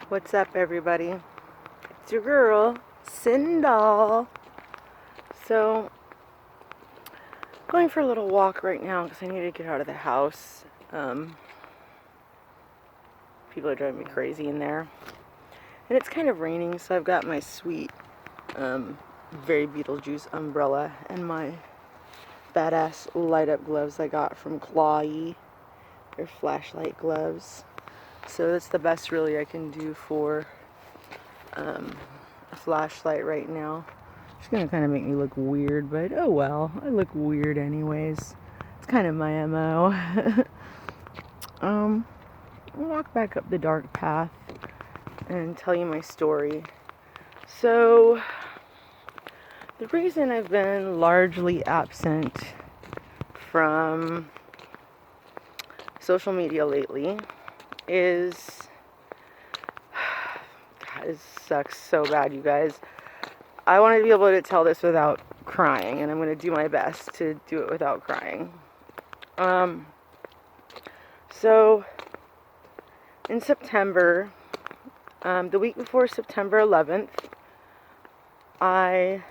What's up, everybody? It's your girl, Sindal. So, going for a little walk right now because I need to get out of the house. People are driving me crazy in there. And it's kind of raining, so I've got my sweet, very Beetlejuice umbrella and my badass light-up gloves I got from Clawy. They're flashlight gloves. So that's the best really I can do for a flashlight right now. It's gonna kind of make me look weird, but oh well, I look weird anyways. It's kind of my MO. I'll walk back up the dark path and tell you my story. So, the reason I've been largely absent from social media lately is, God, it sucks so bad, you guys. I want to be able to tell this without crying, and I'm going to do my best to do it without crying. So, in September, the week before September 11th, I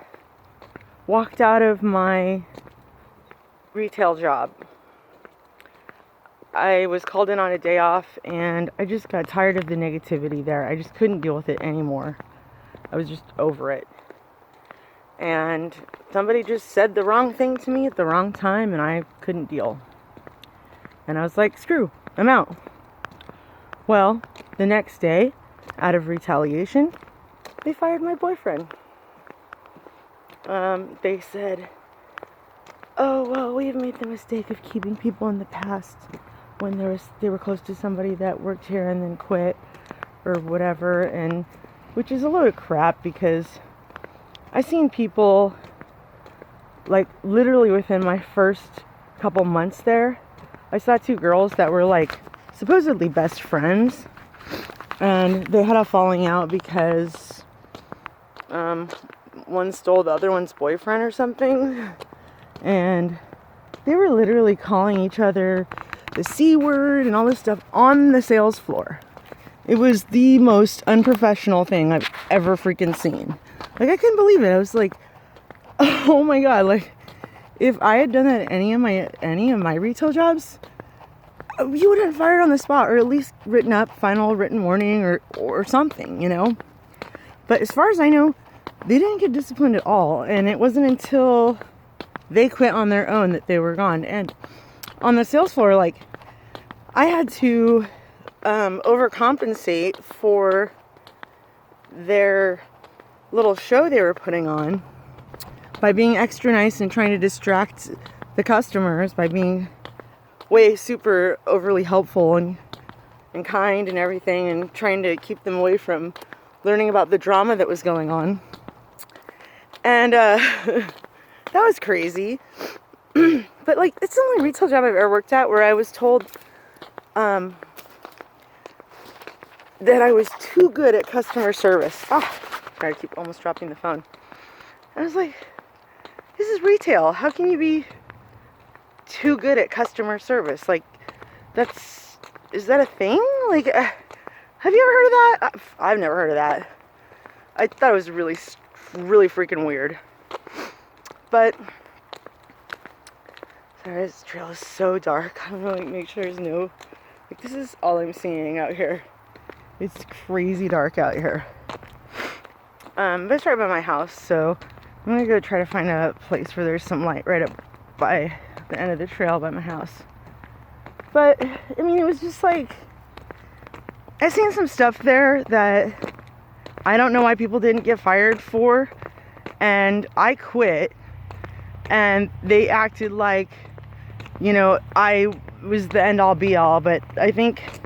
walked out of my retail job. I was called in on a day off, and I just got tired of the negativity there. I just couldn't deal with it anymore. I was just over it. And somebody just said the wrong thing to me at the wrong time, and I couldn't deal. And I was like, screw, I'm out. Well, the next day, out of retaliation, they fired my boyfriend. They said, oh, well, we've made the mistake of keeping people in the past when they were close to somebody that worked here and then quit or whatever, and which is a load of crap, because I seen people, like, literally within my first couple months there, I saw two girls that were, like, supposedly best friends, and they had a falling out because one stole the other one's boyfriend or something, and they were literally calling each other the C word and all this stuff on the sales floor. It was the most unprofessional thing I've ever freaking seen. Like, I couldn't believe it. I was like, oh my God, like, if I had done that at any of my retail jobs, you would have been fired on the spot, or at least written up, final written warning, or something, you know? But as far as I know, they didn't get disciplined at all, and it wasn't until they quit on their own that they were gone. And on the sales floor, like, I had to overcompensate for their little show they were putting on by being extra nice and trying to distract the customers by being way super overly helpful and kind and everything, and trying to keep them away from learning about the drama that was going on. And that was crazy. But, like, it's the only retail job I've ever worked at where I was told that I was too good at customer service. Sorry, I keep almost dropping the phone. I was like, this is retail. How can you be too good at customer service? Like, is that a thing? Like, have you ever heard of that? I've never heard of that. I thought it was really, really freaking weird. But, sorry, this trail is so dark. I'm gonna, like, make sure there's no, like, this is all I'm seeing out here. It's crazy dark out here. But it's right by my house, so I'm gonna go try to find a place where there's some light right up by the end of the trail by my house. But, I mean, it was just like, I seen some stuff there that I don't know why people didn't get fired for, and I quit, and they acted like, you know, I was the end all be all. But I think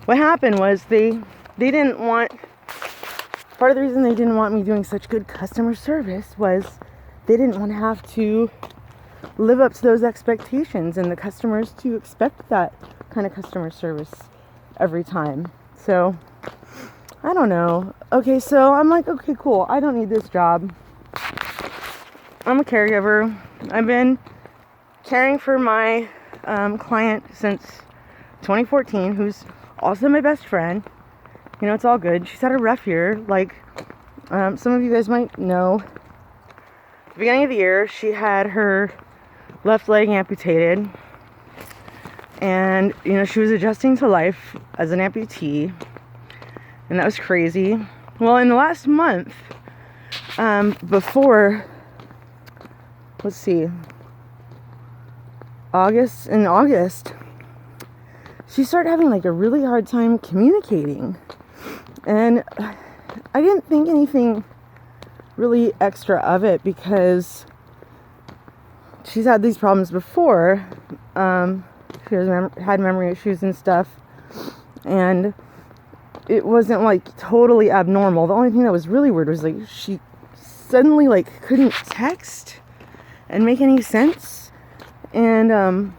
what happened was they didn't want, part of the reason they didn't want me doing such good customer service was they didn't want to have to live up to those expectations and the customers to expect that kind of customer service every time. So, I don't know. Okay, so I'm like, okay, cool. I don't need this job. I'm a caregiver. I've been caring for my client since 2014, who's also my best friend. you know, it's all good. She's had a rough year. Like, some of you guys might know, at the beginning of the year, she had her left leg amputated. And, you know, she was adjusting to life as an amputee. And that was crazy. Well, in the last month, before, let's see, in August, she started having like a really hard time communicating. And I didn't think anything really extra of it because she's had these problems before. She had memory issues and stuff. And it wasn't like totally abnormal. The only thing that was really weird was like she suddenly like couldn't text and make any sense. And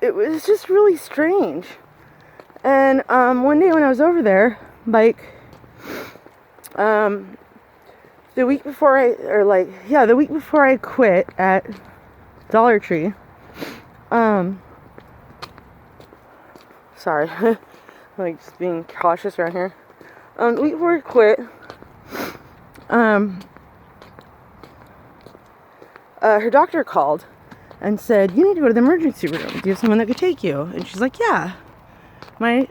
it was just really strange. And one day when I was over there, like the week before I quit at Dollar Tree, sorry, like just being cautious around here. The week before I quit, her doctor called and said, "You need to go to the emergency room. Do you have someone that could take you?" And she's like, "Yeah, my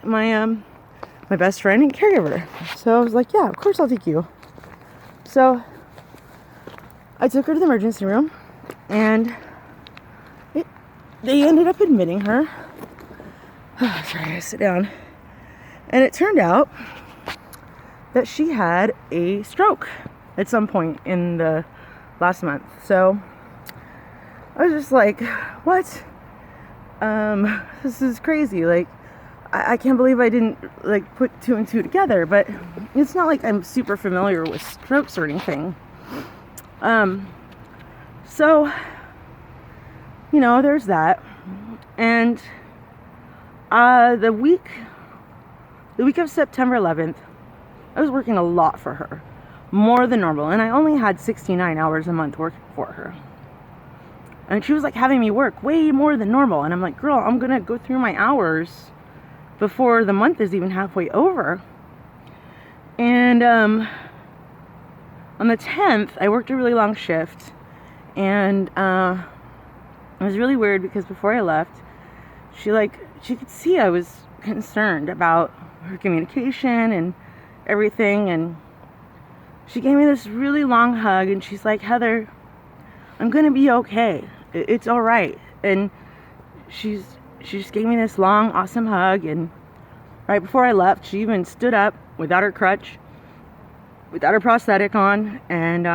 best friend and caregiver." So I was like, "Yeah, of course I'll take you." So I took her to the emergency room, and they ended up admitting her. Sorry, I sit down. And it turned out that she had a stroke at some point in the last month. So I was just like, what? This is crazy. Like, I can't believe I didn't like put two and two together, but it's not like I'm super familiar with strokes or anything. So, you know, there's that. And the week of September 11th, I was working a lot for her, more than normal, and I only had 69 hours a month working for her. And she was like having me work way more than normal, and I'm like, girl, I'm gonna go through my hours before the month is even halfway over. And on the 10th, I worked a really long shift, and it was really weird because before I left, she could see I was concerned about her communication and everything, and she gave me this really long hug, and she's like, "Heather, I'm gonna be okay. It's all right." And she just gave me this long, awesome hug. And right before I left, she even stood up without her crutch, without her prosthetic on, and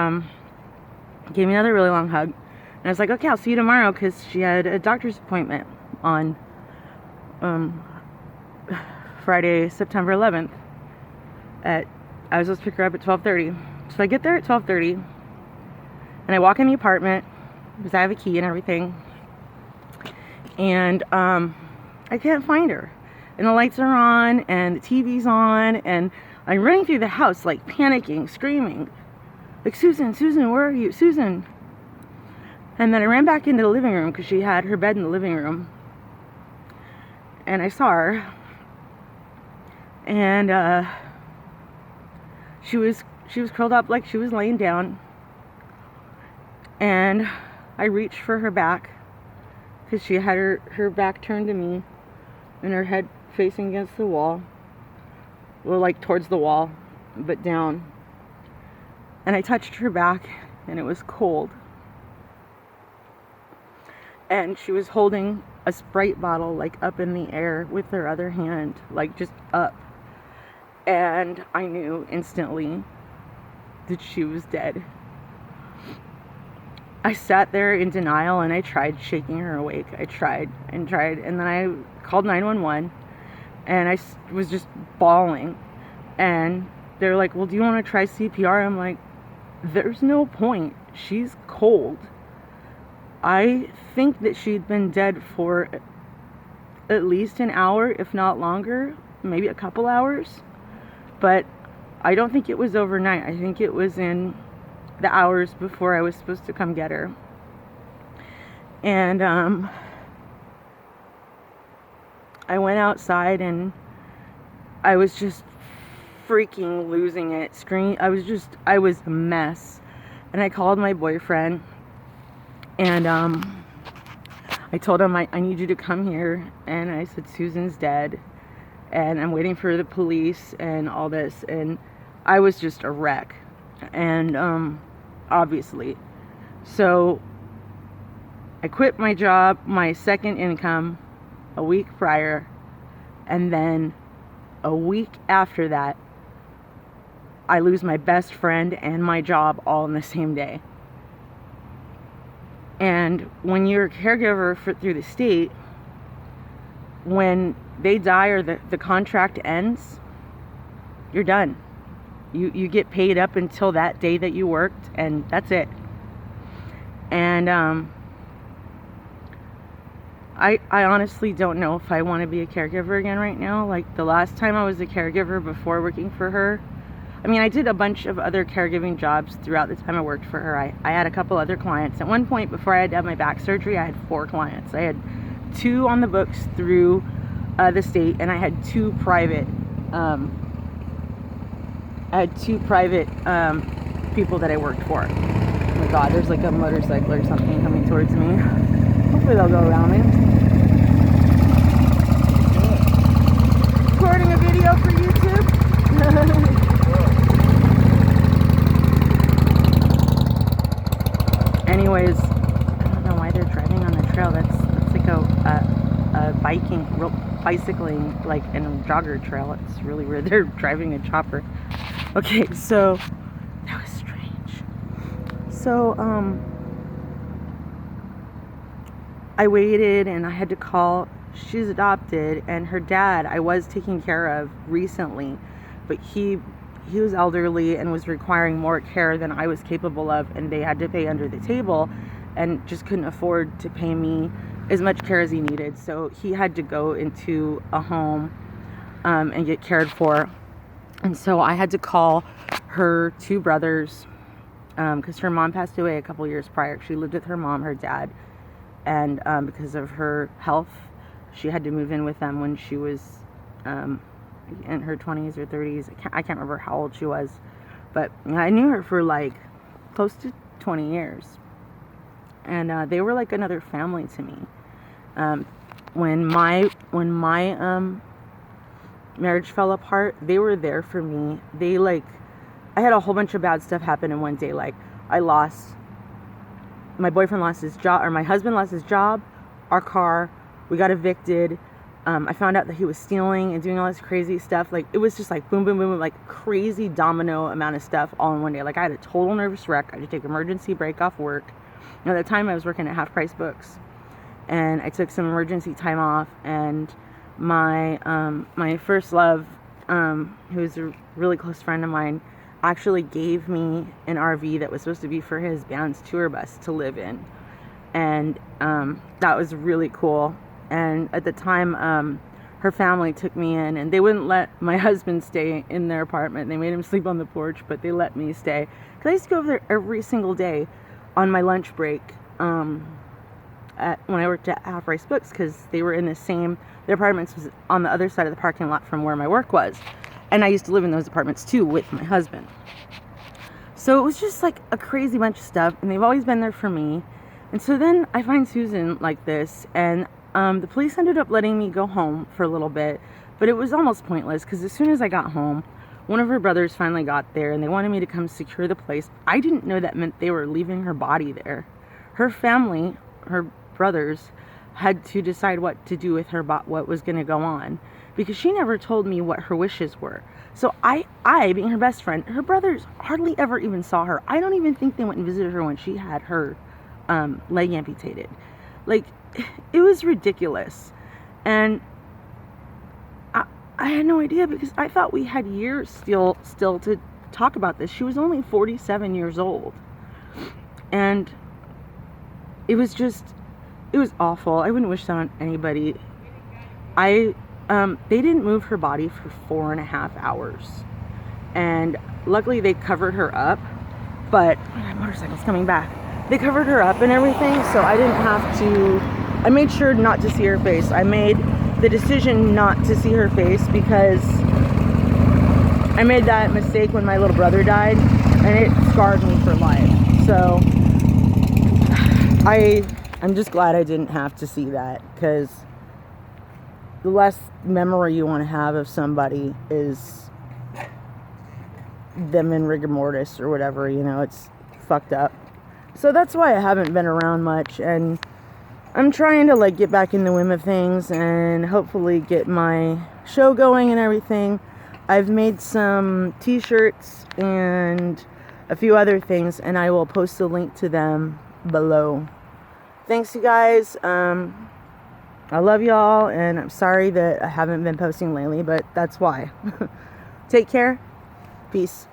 gave me another really long hug. And I was like, "Okay, I'll see you tomorrow," because she had a doctor's appointment on Friday, September 11th. I was supposed to pick her up at 12:30. So I get there at 12:30, and I walk in the apartment because I have a key and everything. And I can't find her. And the lights are on, and the TV's on, and I'm running through the house, like panicking, screaming, like, Susan, where are you? Susan. And then I ran back into the living room because she had her bed in the living room. And I saw her. And she was curled up like she was laying down. And I reached for her back because she had her back turned to me and her head facing against the wall. Well, like towards the wall, but down. And I touched her back, and it was cold. And she was holding a Sprite bottle, like, up in the air with her other hand, like, just up. And I knew instantly that she was dead. I sat there in denial, and I tried shaking her awake. I tried, and then I called 911, and I was just bawling. And they're like, "Well, do you want to try CPR?" I'm like, there's no point. She's cold. I think that she'd been dead for at least an hour, if not longer, maybe a couple hours. But I don't think it was overnight. I think it was in the hours before I was supposed to come get her. And I went outside, and I was just freaking losing it. I was a mess. And I called my boyfriend, and I told him, I need you to come here. And I said, Susan's dead, and I'm waiting for the police and all this. And I was just a wreck. And obviously. So I quit my job, my second income, a week prior. And then a week after that, I lose my best friend and my job all in the same day. And when you're a caregiver through the state, when they die or the contract ends, you're done. You get paid up until that day that you worked, and that's it. And I honestly don't know if I want to be a caregiver again right now. Like, the last time I was a caregiver before working for her, I mean, I did a bunch of other caregiving jobs throughout the time I worked for her. I had a couple other clients. At one point, before I had to have my back surgery, I had 4 clients. I had 2 on the books through the state, and I had 2 private people that I worked for. Oh my God, there's like a motorcycle or something coming towards me. Hopefully they'll go around me. Recording a video for YouTube. Anyways, I don't know why they're driving on the trail. That's like a bicycling, like, in a jogger trail. It's really weird. They're driving a chopper. Okay, so that was strange. So I waited, and I had to call. She's adopted, and her dad I was taking care of recently, but he was elderly and was requiring more care than I was capable of, and they had to pay under the table and just couldn't afford to pay me as much care as he needed. So he had to go into a home and get cared for. And so I had to call her 2 brothers because her mom passed away a couple years prior. She lived with her mom, her dad, and because of her health, she had to move in with them when she was in her 20s or 30s. I can't remember how old she was, but I knew her for like close to 20 years, and they were like another family to me. When my marriage fell apart, they were there for me. I had a whole bunch of bad stuff happen in one day. Like, my boyfriend lost his job, or my husband lost his job, our car, we got evicted. I found out that he was stealing and doing all this crazy stuff. Like, it was just like boom, boom, boom, like crazy domino amount of stuff all in one day. Like, I had a total nervous wreck. I had to take emergency break off work. And at the time, I was working at Half Price Books, and I took some emergency time off. And my first love, who's a really close friend of mine, actually gave me an RV that was supposed to be for his band's tour bus to live in. And that was really cool. And at the time, her family took me in, and they wouldn't let my husband stay in their apartment. They made him sleep on the porch, but they let me stay. Because I used to go over there every single day on my lunch break when I worked at Half Price Books, because they were in their apartments was on the other side of the parking lot from where my work was. And I used to live in those apartments too with my husband. So it was just like a crazy bunch of stuff, and they've always been there for me. And so then I find Susan like this, and the police ended up letting me go home for a little bit, but it was almost pointless, because as soon as I got home, one of her brothers finally got there, and they wanted me to come secure the place. I didn't know that meant they were leaving her body there. Her family, her brothers, had to decide what to do with her, what was going to go on, because she never told me what her wishes were. So I, being her best friend, her brothers hardly ever even saw her. I don't even think they went and visited her when she had her leg amputated. Like, it was ridiculous. And I had no idea, because I thought we had years still to talk about this. She was only 47 years old. And it was awful. I wouldn't wish that on anybody. They didn't move her body for 4.5 hours. And luckily they covered her up, but that motorcycle's coming back. They covered her up and everything, so I didn't have to. I made sure not to see her face. I made the decision not to see her face because I made that mistake when my little brother died, and it scarred me for life. So I'm just glad I didn't have to see that, because the less memory you want to have of somebody is them in rigor mortis or whatever, you know. It's fucked up. So that's why I haven't been around much, and I'm trying to like get back in the whim of things and hopefully get my show going and everything. I've made some t-shirts and a few other things, and I will post a link to them below. Thanks, you guys. I love y'all, and I'm sorry that I haven't been posting lately, but that's why. Take care. Peace.